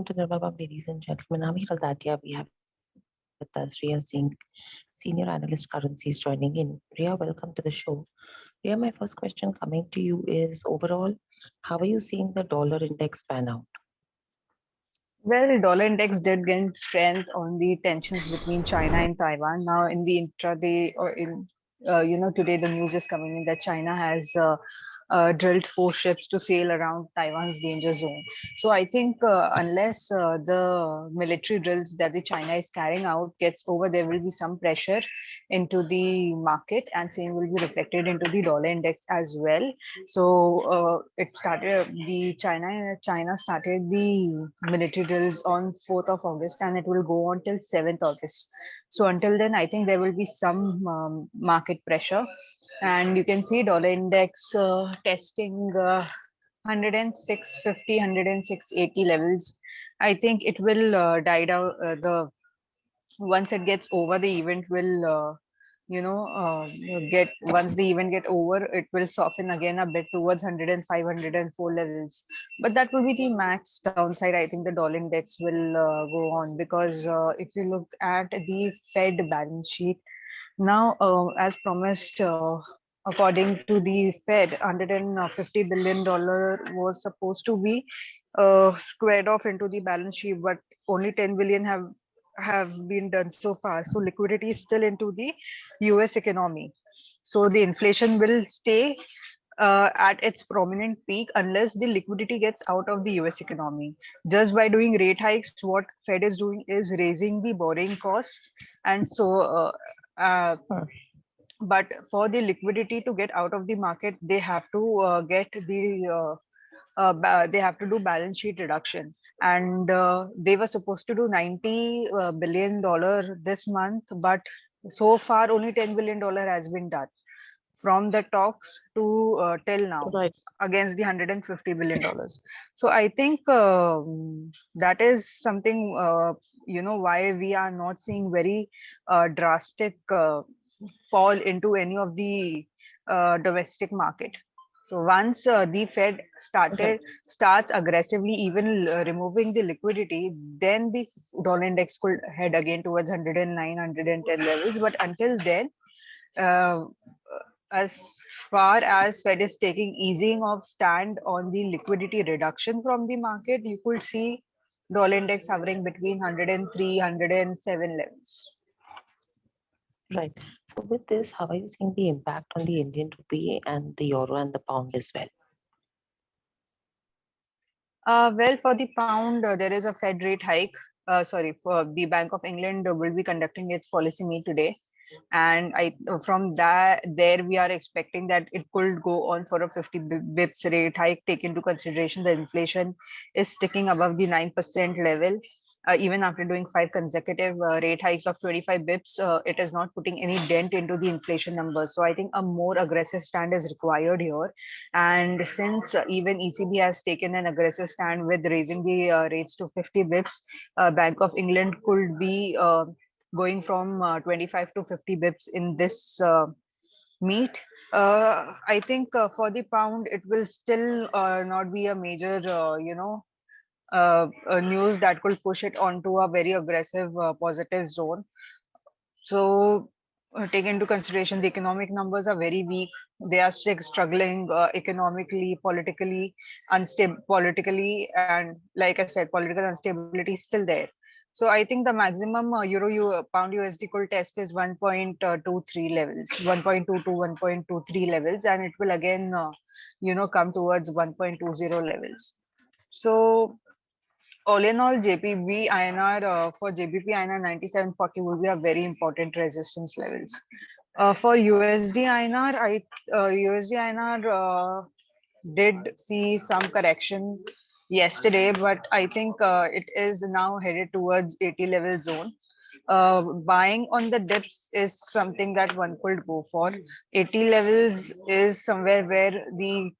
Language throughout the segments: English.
to Nirmal Bang, ladies and gentlemen. I'm Hiral Datia. We have with us Ria Singh, Senior Analyst Currencies, joining in. Ria, welcome to the show. Ria, my first question coming to you is overall, how are you seeing the dollar index pan out? Well, dollar index did gain strength on the tensions between China and Taiwan. Now, in the intraday or today the news is coming in that China has drilled 4 ships to sail around Taiwan's danger zone. So I think unless the military drills that the China is carrying out gets over, there will be some pressure into the market, and same will be reflected into the dollar index as well. So it started the China started the military drills on 4th of August, and it will go on till 7th August. So until then, I think there will be some market pressure, and you can see dollar index testing 106.50, levels. I think it will die down. The Once it gets over, the event will get once the event get over, it will soften again a bit towards 105, levels. But that will be the max downside. I think the dollar index will go on, because if you look at the Fed balance sheet now, as promised, according to the Fed, $150 billion was supposed to be squared off into the balance sheet, but only 10 billion have been done so far. So liquidity is still into the US economy. So the inflation will stay at its prominent peak unless the liquidity gets out of the US economy. Just by doing rate hikes, what Fed is doing is raising the borrowing cost. And so but for the liquidity to get out of the market, they have to they have to do balance sheet reduction, and they were supposed to do 90 billion dollar this month, but so far only 10 billion dollar has been done from the talks to till now Right. against the 150 billion dollars. So I think that is something why we are not seeing very drastic fall into any of the domestic market. So once the Fed Right. starts aggressively even removing the liquidity, then the dollar index could head again towards 109, 110 levels. But until then, uh, as far as Fed is taking easing of stand on the liquidity reduction from the market, you could see dollar index hovering between 103, 107 levels. Right. So with this, how are you seeing the impact on the Indian rupee and the euro and the pound as well? Well, for the pound, there is a Fed rate hike. Sorry, for the Bank of England will be conducting its policy meet today, and from that there we are expecting that it could go on for a 50 bips rate hike. Take into consideration the inflation is sticking above the 9% level. Even after doing 5 consecutive rate hikes of 25 bips, it is not putting any dent into the inflation numbers. So I think a more aggressive stand is required here. And since even ECB has taken an aggressive stand with raising the rates to 50 bips, Bank of England could be going from 25 to 50 bips in this meet. I think for the pound, it will still not be a major, news that could push it onto a very aggressive positive zone. So take into consideration the economic numbers are very weak. They are still struggling economically, politically, and like I said, political instability is still there. So I think the maximum pound USD could test is 1.23 levels, 1.2 to 1.23 levels, and it will again come towards 1.20 levels. So all in all, JPB INR for JBP INR 9740 will be a very important resistance levels. For USD INR, USD INR did see some correction yesterday, but I think it is now headed towards 80 level zone. Buying on the dips is something that one could go for. 80 levels is somewhere where the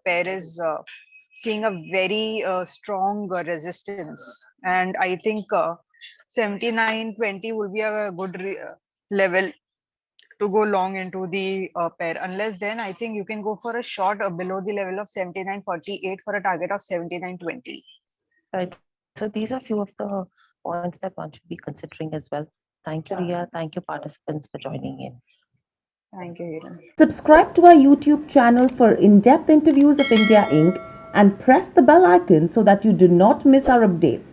pair is seeing a very strong resistance, and I think 79.20 will be a good level to go long into the pair. Unless then, I think you can go for a short below the level of 79.48 for a target of 79.20. Right. So these are few of the points that one should be considering as well. Thank you, Ria. Thank you, participants, for joining in. Thank you, Hiran. Subscribe to our YouTube channel for in-depth interviews of India Inc. and press the bell icon so that you do not miss our updates.